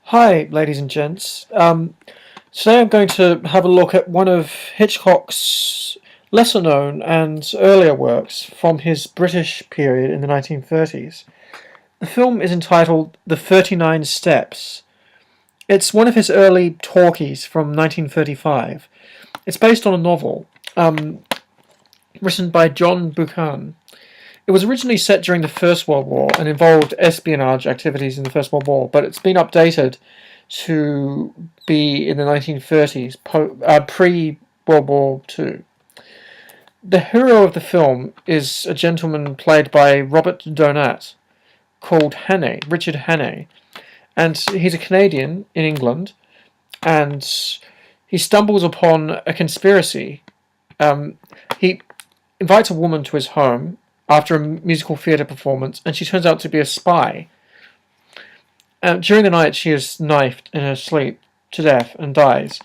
Hi, ladies and gents. Today I'm going to have a look at one of Hitchcock's lesser known and earlier works from his British period in the 1930s. The film is entitled The 39 Steps. It's one of his early talkies from 1935. It's based on a novel written by John Buchan. It was originally set during the First World War and involved espionage activities in the First World War, but it's been updated to be in the 1930s, pre-World War II. The hero of the film is a gentleman played by Robert Donat, called Hannay, Richard Hannay, and he's a Canadian in England, and he stumbles upon a conspiracy. He invites a woman to his home after a musical theatre performance, and she turns out to be a spy. During the night, she is knifed in her sleep to death and dies,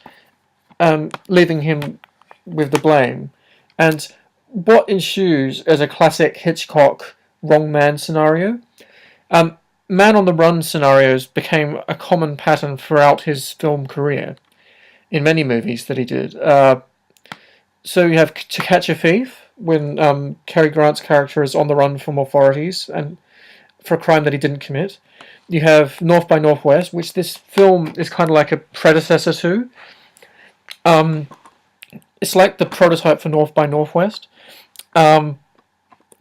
leaving him with the blame. And what ensues is a classic Hitchcock wrong man scenario. Man on the run scenarios became a common pattern throughout his film career in many movies that he did. So you have To Catch a Thief, when Cary Grant's character is on the run from authorities and for a crime that he didn't commit. You have North by Northwest, which this film is kind of like a predecessor to. It's like the prototype for North by Northwest. The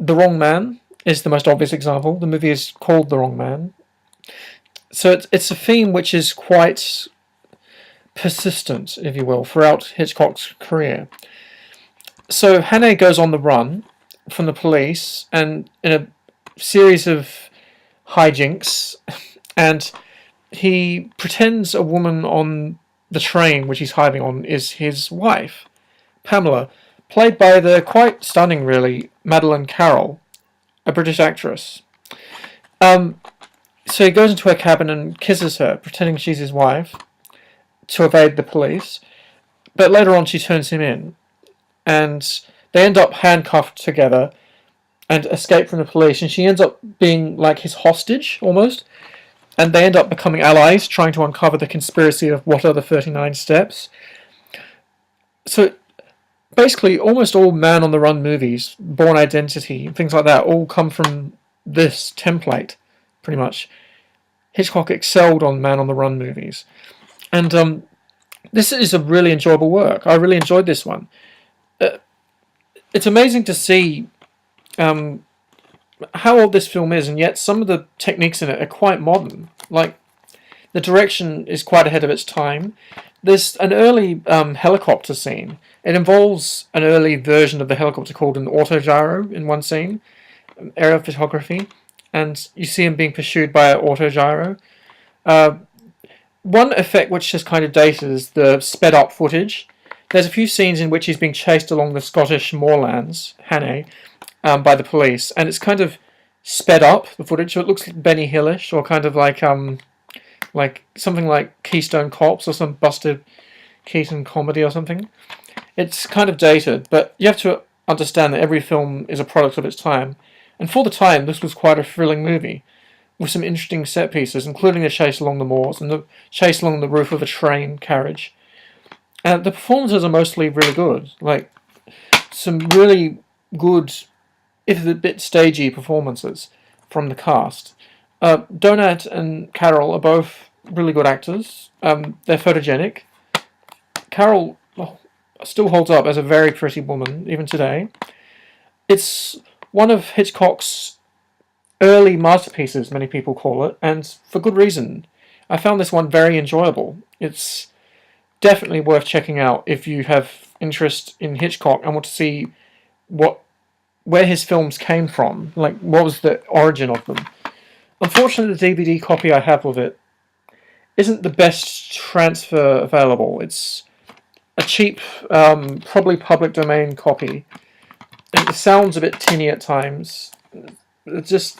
Wrong Man is the most obvious example. The movie is called The Wrong Man. So it's a theme which is quite persistent, if you will, throughout Hitchcock's career. So Hannay goes on the run from the police, and in a series of hijinks, and he pretends a woman on the train which he's hiding on is his wife, Pamela, played by the quite stunning, really, Madeleine Carroll, a British actress. So he goes into her cabin and kisses her, pretending she's his wife, to evade the police, but later on she turns him in. And they end up handcuffed together and escape from the police, and she ends up being like his hostage, almost, and they end up becoming allies, trying to uncover the conspiracy of what are the 39 steps. So basically almost all man-on-the-run movies, Born Identity, things like that, all come from this template, pretty much. Hitchcock excelled on man-on-the-run movies. And this is a really enjoyable work. I really enjoyed this one. It's amazing to see how old this film is, and yet some of the techniques in it are quite modern. Like, the direction is quite ahead of its time. There's an early helicopter scene. It involves an early version of the helicopter called an autogyro in one scene, aerial photography, and you see him being pursued by an autogyro. One effect which is kind of dated is the sped up footage. There's a few scenes in which he's being chased along the Scottish moorlands, Hannay, by the police, and it's kind of sped up, the footage, so it looks Benny Hillish, or kind of like something like Keystone Cops, or some Buster Keaton comedy or something. It's kind of dated, but you have to understand that every film is a product of its time, and for the time, this was quite a thrilling movie, with some interesting set pieces, including the chase along the moors, and the chase along the roof of a train carriage. And the performances are mostly really good. Like, some really good, if a bit stagey, performances from the cast. Donat and Carroll are both really good actors. They're photogenic. Carroll still holds up as a very pretty woman, even today. It's one of Hitchcock's early masterpieces, many people call it, and for good reason. I found this one very enjoyable. It's definitely worth checking out if you have interest in Hitchcock and want to see where his films came from, like what was the origin of them. Unfortunately, the DVD copy I have of it isn't the best transfer available. It's a cheap, probably public domain copy. It sounds a bit tinny at times. It's just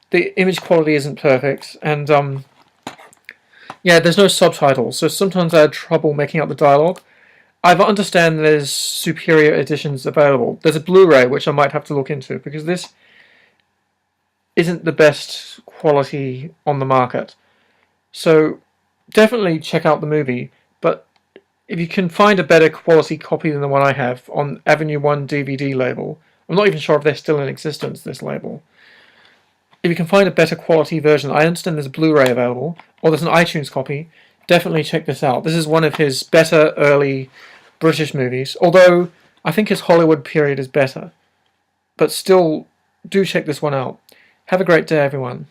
the image quality isn't perfect, and yeah, there's no subtitles, so sometimes I had trouble making out the dialogue. I understand there's superior editions available. There's a Blu-ray, which I might have to look into, because this isn't the best quality on the market. So definitely check out the movie. But if you can find a better quality copy than the one I have on Avenue 1 DVD label, I'm not even sure if they're still in existence, this label. If you can find a better quality version, I understand there's a Blu-ray available, or there's an iTunes copy, definitely check this out. This is one of his better early British movies, although I think his Hollywood period is better. But still, do check this one out. Have a great day, everyone.